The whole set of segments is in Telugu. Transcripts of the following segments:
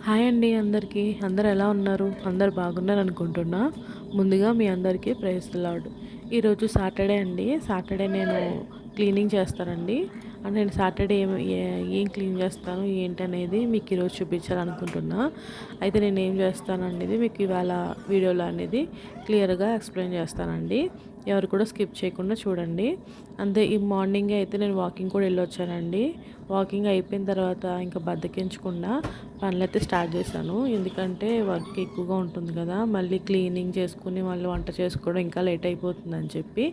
హాయ్ అండి అందరికీ. అందరూ ఎలా ఉన్నారు? అందరూ బాగున్నారనుకుంటున్నా. ముందుగా మీ అందరికీ ప్రైజ్ ది లార్డ్. ఈరోజు సాటర్డే అండి. సాటర్డే నేను క్లీనింగ్ చేస్తానండి. నేను సాటర్డే ఏం క్లీన్ చేస్తాను ఏంటనేది మీకు ఈరోజు చూపించాలనుకుంటున్నా. అయితే నేనేం చేస్తాననేది మీకు ఇవాళ వీడియోలో అనేది క్లియర్‌గా ఎక్స్‌ప్లెయిన్ చేస్తానండి. ఎవరు కూడా స్కిప్ చేయకుండా చూడండి. అంతే ఈ మార్నింగే అయితే నేను వాకింగ్ కూడా వెళ్ళొచ్చానండి. వాకింగ్ అయిపోయిన తర్వాత ఇంకా బద్ధకించకుండా పనులైతే స్టార్ట్ చేశాను. ఎందుకంటే వర్క్ ఎక్కువగా ఉంటుంది కదా! మళ్ళీ క్లీనింగ్ చేసుకొని మళ్ళీ వంట చేసుకోవడం ఇంకా లేట్ అయిపోతుందని చెప్పి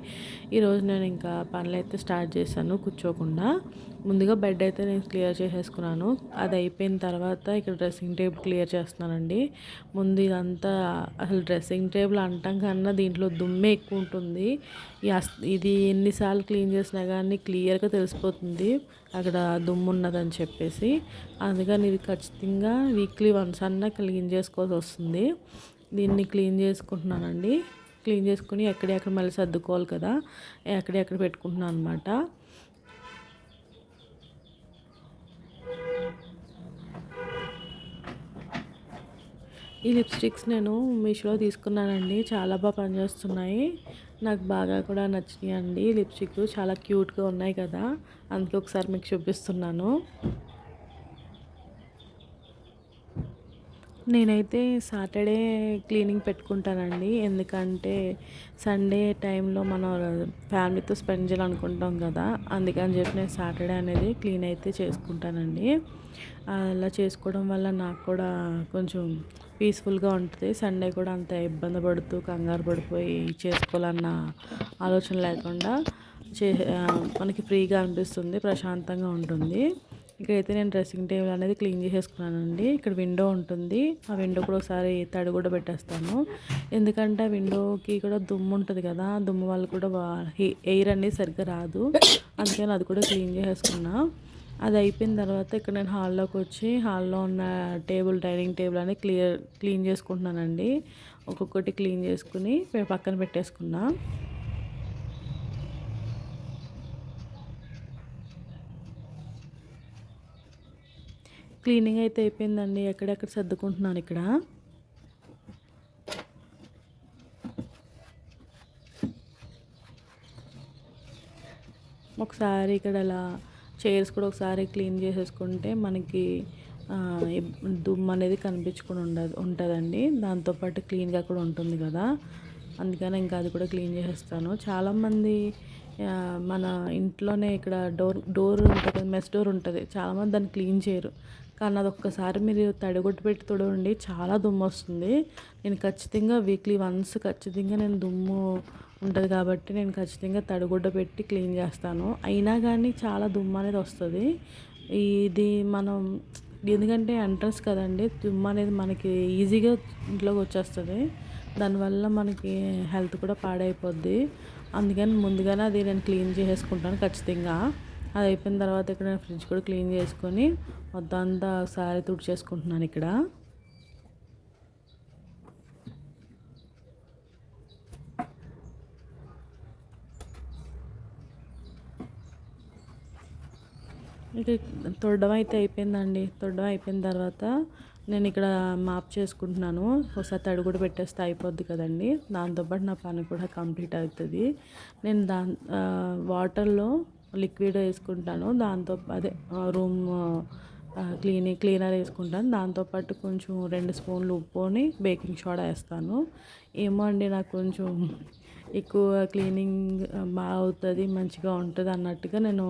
ఈరోజు నేను ఇంకా పనులైతే స్టార్ట్ చేశాను కూర్చోకుండా. ముందుగా బెడ్ అయితే నేను క్లియర్ చేసేసుకున్నాను. అది అయిపోయిన తర్వాత ఇక్కడ డ్రెస్సింగ్ టేబుల్ క్లియర్ చేస్తున్నానండి. ముందు ఇదంతా అసలు డ్రెస్సింగ్ టేబుల్ అంటాం కన్నా దీంట్లో దుమ్మే ఎక్కువ ఉంటుంది. ఇది ఎన్నిసార్లు క్లీన్ చేసినా కానీ క్లియర్‌గా తెలిసిపోతుంది అక్కడ దుమ్ము ఉన్నదని చెప్పేసి. అందుకని ఇది ఖచ్చితంగా వీక్లీ వన్స్ అన్నా క్లీన్ చేసుకోవాల్సి వస్తుంది. దీన్ని క్లీన్ చేసుకుంటున్నానండి. క్లీన్ చేసుకుని ఎక్కడెక్కడ మళ్ళీ సర్దుకోవాలి కదా! ఎక్కడెక్కడ పెట్టుకుంటున్నాను అనమాట. ఈ లిప్స్టిక్స్ నేను మీషోలో తీసుకున్నానండి. చాలా బాగా పనిచేస్తున్నాయి. నాకు బాగా కూడా నచ్చినాయండి. లిప్స్టిక్ చాలా క్యూట్‌గా ఉన్నాయి కదా! అందుకే ఒకసారి మీకు చూపిస్తున్నాను. నేనైతే సాటర్డే క్లీనింగ్ పెట్టుకుంటానండి. ఎందుకంటే సండే టైంలో మనం ఫ్యామిలీతో స్పెండ్ చేయాలనుకుంటాం కదా! అందుకని చెప్పి నేను సాటర్డే అనేది క్లీన్ అయితే చేసుకుంటానండి. అలా చేసుకోవడం వల్ల నాకు కూడా కొంచెం పీస్ఫుల్గా ఉంటుంది. సండే కూడా అంత ఇబ్బంది పడుతూ కంగారు పడిపోయి చేసుకోవాలన్న ఆలోచన లేకుండా మనకి ఫ్రీగా అనిపిస్తుంది, ప్రశాంతంగా ఉంటుంది. ఇక్కడైతే నేను డ్రెస్సింగ్ టేబుల్ అనేది క్లీన్ చేసేసుకున్నానండి. ఇక్కడ విండో ఉంటుంది. ఆ విండో కూడా ఒకసారి తడి కూడా పెట్టేస్తాను. ఎందుకంటే ఆ విండోకి కూడా దుమ్ము ఉంటుంది కదా! దుమ్ము వల్ల కూడా ఎయిర్ అనేది సరిగ్గా రాదు. అందుకని అది కూడా క్లీన్ చేసేసుకున్నా. అది అయిపోయిన తర్వాత ఇక్కడ నేను హాల్లోకి వచ్చి హాల్లో ఉన్న డైనింగ్ టేబుల్ అనేది క్లీన్ చేసుకుంటున్నానండి. ఒక్కొక్కటి క్లీన్ చేసుకుని పక్కన పెట్టేసుకున్నా. క్లీనింగ్ అయితే అయిపోయిందండి. ఎక్కడెక్కడ సర్దుకుంటున్నాను ఇక్కడ. ఒకసారి ఇక్కడ అలా చైర్స్ కూడా ఒకసారి క్లీన్ చేసేసుకుంటే మనకి దుమ్ము అనేది కనిపించకుండా ఉంటుందండి. దాంతోపాటు క్లీన్గా కూడా ఉంటుంది కదా! అందుకని ఇంకా అది కూడా క్లీన్ చేసేస్తాను. చాలామంది మన ఇంట్లోనే ఇక్కడ డోర్ ఉంటుంది, మెస్ డోర్ ఉంటుంది. చాలామంది దాన్ని క్లీన్ చేయరు. కానీ అది ఒక్కసారి మీరు తడిగుడ్డ పెట్టి తుడవండి, చాలా దుమ్ము వస్తుంది. నేను ఖచ్చితంగా వీక్లీ వన్స్ ఖచ్చితంగా నేను దుమ్ము ఉంటుంది కాబట్టి నేను ఖచ్చితంగా తడిగుడ్డ పెట్టి క్లీన్ చేస్తాను. అయినా కానీ చాలా దుమ్ము అనేది వస్తుంది. ఇది మనం ఎందుకంటే ఎంట్రన్స్ కదండి, దుమ్ము అనేది మనకి ఈజీగా ఇంట్లోకి వచ్చేస్తుంది. దానివల్ల మనకి హెల్త్ కూడా పాడైపోద్ది. అందుకని ముందుగానే అది నేను క్లీన్ చేసేసుకుంటాను ఖచ్చితంగా. అది అయిపోయిన తర్వాత ఇక్కడ నేను ఫ్రిడ్జ్ కూడా క్లీన్ చేసుకొని మొత్తం అంతా ఒకసారి తుడిచేసుకుంటున్నాను ఇక్కడ. ఇక తొడడం అయితే అయిపోయిందండి. తొడడం అయిపోయిన తర్వాత నేను ఇక్కడ మాప్ చేసుకుంటున్నాను. ఒకసారి తడి కూడా పెట్టేస్తే అయిపోద్ది కదండి. దాంతోపాటు నా పని కూడా కంప్లీట్ అవుతుంది. నేను వాటర్లో లిక్విడ్ వేసుకుంటాను. దాంతో అదే రూమ్ క్లీనర్ వేసుకుంటాను. దాంతోపాటు కొంచెం 2 స్పూన్లు ఉప్పుని బేకింగ్ సోడా వేస్తాను. ఏమో అండి, నాకు కొంచెం ఎక్కువ క్లీనింగ్ బాగా అవుతుంది, మంచిగా ఉంటుంది అన్నట్టుగా నేను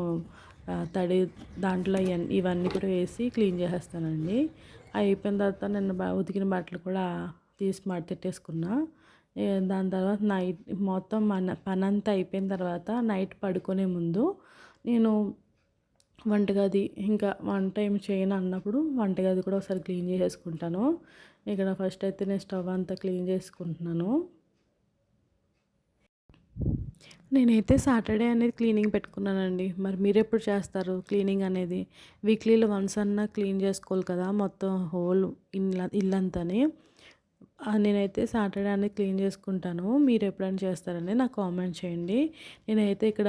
తడి దాంట్లో ఇవన్నీ కూడా వేసి క్లీన్ చేసేస్తానండి. అయిపోయిన తర్వాత నేను ఉతికిన బట్టలు కూడా తీసి మడతెట్టేసుకున్నా. దాని తర్వాత నైట్ మొత్తం పనంతా అయిపోయిన తర్వాత నైట్ పడుకునే ముందు నేను వంటగది ఇంకా వంట ఏమి చేయను అన్నప్పుడు వంటగది కూడా ఒకసారి క్లీన్ చేసేసుకుంటాను. ఇక్కడ ఫస్ట్ అయితే నేను స్టవ్ అంతా క్లీన్ చేసుకుంటున్నాను. నేనైతే సాటర్డే అనేది క్లీనింగ్ పెట్టుకున్నానండి. మరి మీరెప్పుడు చేస్తారు క్లీనింగ్ అనేది? వీక్లీలో వన్స్ అన్నా క్లీన్ చేసుకోవాలి కదా, మొత్తం హోల్ ఇల్లంతాని. నేనైతే సాటర్డే అనేది క్లీన్ చేసుకుంటాను. మీరు ఎప్పుడైనా చేస్తారని నాకు కామెంట్ చేయండి. నేనైతే ఇక్కడ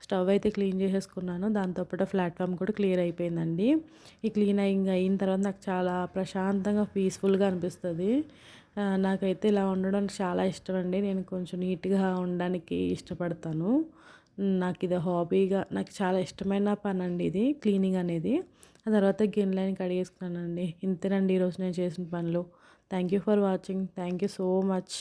స్టవ్ అయితే క్లీన్ చేసేసుకున్నాను. దాంతోపాటు ప్లాట్‌ఫామ్ కూడా క్లియర్ అయిపోయిందండి. ఈ అయిన తర్వాత నాకు చాలా ప్రశాంతంగా, పీస్‌ఫుల్‌గా అనిపిస్తది. నాకైతే ఇలా ఉండడం చాలా ఇష్టమండి. నేను కొంచెం నీట్‌గా ఉండడానికి ఇష్టపడతాను. నాకిది హాబీగా నాకు చాలా ఇష్టమైన పనండి ఇది క్లీనింగ్ అనేది. ఆ తర్వాత గిన్నెలన్నీ కడిగేసుకున్నానండి. ఇంతేనండి ఈరోజు నేను చేసిన పనులు. Thank you for watching. Thank you so much.